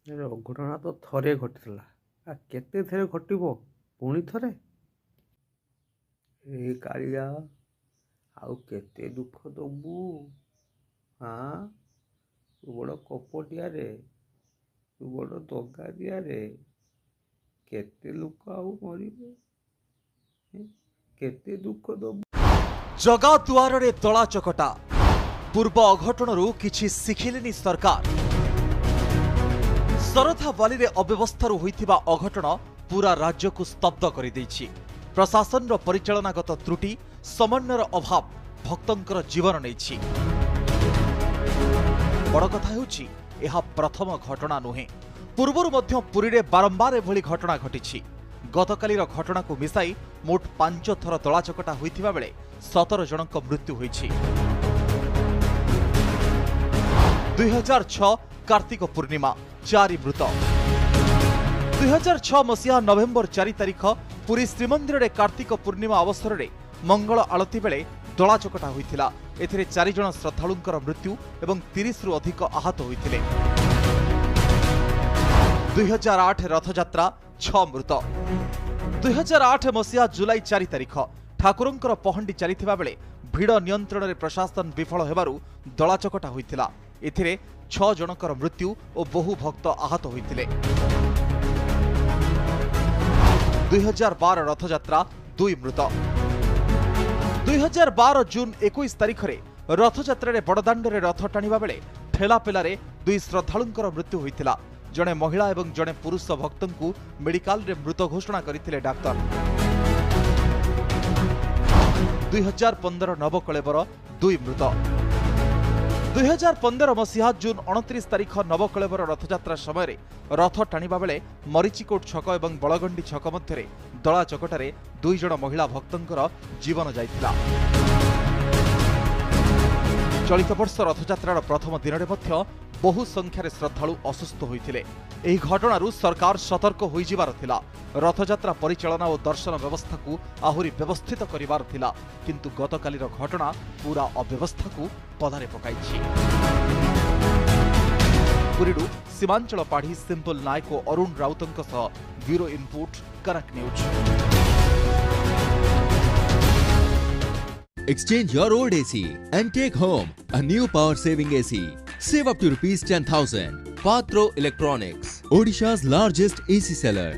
ଅଘଟଣା ତ ଥରେ ଘଟିଥିଲା, କେତେ ଥରେ ଘଟିବ ପୁଣି ଥରେ? ଏ କାଳିଆ, ଆଉ କେତେ ଦୁଃଖ ଦବୁ? ହଁ, ତୁ ବଡ଼ କପଟିଆରେ, ତୁ ବଡ଼ ଦଗାରିଆରେ। କେତେ ଲୋକ ଆଉ ମରିବେ? କେତେ ଦୁଃଖ ଦବୁ? ଜଗା ଦୁଆରରେ ଦଳା ଚକଟା। ପୂର୍ବ ଅଘଟଣରୁ କିଛି ଶିଖିଲେନି ସରକାର। ଶରଧା ବାଲିରେ ଅବ୍ୟବସ୍ଥାରୁ ହୋଇଥିବା ଅଘଟଣ ପୂରା ରାଜ୍ୟକୁ ସ୍ତବ୍ଧ କରିଦେଇଛି। ପ୍ରଶାସନର ପରିଚାଳନାଗତ ତ୍ରୁଟି, ସମନ୍ୱୟର ଅଭାବ ଭକ୍ତଙ୍କର ଜୀବନ ନେଇଛି। ବଡ଼ କଥା ହେଉଛି, ଏହା ପ୍ରଥମ ଘଟଣା ନୁହେଁ। ପୂର୍ବରୁ ମଧ୍ୟ ପୁରୀରେ ବାରମ୍ବାର ଏଭଳି ଘଟଣା ଘଟିଛି। ଗତକାଲିର ଘଟଣାକୁ ମିଶାଇ ମୋଟ 5 ଥର ଦଳାଚକଟା ହୋଇଥିବା ବେଳେ 17 ଜଣଙ୍କ ମୃତ୍ୟୁ ହୋଇଛି। 2006 କାର୍ତ୍ତିକ ପୂର୍ଣ୍ଣିମା, 4 ମୃତ। 2006 ମସିହା ନଭେମ୍ବର 4 ତାରିଖ ପୁରୀ ଶ୍ରୀମନ୍ଦିରରେ କାର୍ତ୍ତିକ ପୂର୍ଣ୍ଣିମା ଅବସରରେ ମଙ୍ଗଳ ଆଳତୀ ବେଳେ ଦଳାଚକଟା ହୋଇଥିଲା। ଏଥିରେ 4 ଜଣ ଶ୍ରଦ୍ଧାଳୁଙ୍କର ମୃତ୍ୟୁ ଏବଂ 30ରୁ ଅଧିକ ଆହତ ହୋଇଥିଲେ। 2008 ରଥଯାତ୍ରା, 6 ମୃତ। 2008 ମସିହା ଜୁଲାଇ 4 ତାରିଖ ଠାକୁରଙ୍କର ପହଣ୍ଡି ଚାଲିଥିବା ବେଳେ ଭିଡ଼ ନିୟନ୍ତ୍ରଣରେ ପ୍ରଶାସନ ବିଫଳ ହେବାରୁ ଦଳାଚକଟା ହୋଇଥିଲା। ଏଥିରେ 6 ଜଣଙ୍କର ମୃତ୍ୟୁ ଓ ବହୁ ଭକ୍ତ ଆହତ ହୋଇଥିଲେ। 2012 ରଥଯାତ୍ରା, 2 ମୃତ। 2012 ଜୁନ୍ 21 ତାରିଖରେ ରଥଯାତ୍ରାରେ ବଡ଼ଦାଣ୍ଡରେ ରଥ ଟାଣିବା ବେଳେ ଠେଲାପେଲାରେ 2 ଶ୍ରଦ୍ଧାଳୁଙ୍କର ମୃତ୍ୟୁ ହୋଇଥିଲା। ଜଣେ ମହିଳା ଏବଂ ଜଣେ ପୁରୁଷ ଭକ୍ତଙ୍କୁ ମେଡିକାଲରେ ମୃତ ଘୋଷଣା କରିଥିଲେ ଡାକ୍ତର। 2015 ନବକଳେବର, 2 ମୃତ। 2015 ମସିହା ଜୁନ୍ 29 ତାରିଖ ନବକଳେବର ରଥଯାତ୍ରା ସମୟରେ ରଥ ଟାଣିବା ବେଳେ ମରିଚିକୋଟ ଛକ ଏବଂ ବଳଗଣ୍ଡି ଛକ ମଧ୍ୟରେ ଦଳାଚକଟାରେ 2 ଜଣ ମହିଳା ଭକ୍ତଙ୍କର ଜୀବନ ଯାଇଥିଲା। ଚଳିତ ବର୍ଷ ରଥଯାତ୍ରାର ପ୍ରଥମ ଦିନରେ ମଧ୍ୟ ବହୁ ସଂଖ୍ୟାରେ ଶ୍ରଦ୍ଧାଳୁ ଅସୁସ୍ଥ ହୋଇଥିଲେ। ଏହି ଘଟଣାରୁ ସରକାର ସତର୍କ ହୋଇଯିବାର ଥିଲା। ରଥଯାତ୍ରା ପରିଚାଳନା ଓ ଦର୍ଶନ ବ୍ୟବସ୍ଥାକୁ ଆହୁରି ବ୍ୟବସ୍ଥିତ କରିବାର ଥିଲା। କିନ୍ତୁ ଗତକାଲିର ଘଟଣା ପୂରା ଅବ୍ୟବସ୍ଥାକୁ ପଦାରେ ପକାଇଛି। ପୁରୀରୁ ସୀମାଞ୍ଚଳ ପାଢ଼ୀ, ସିମ୍ପଲ ନାୟକ ଓ ଅରୁଣ ରାଉତଙ୍କ ସହ bureau input, Kanak news. Exchange your old AC and take home a new power-saving AC. Save up to ₹10,000. Patro Electronics, Odisha's largest AC seller.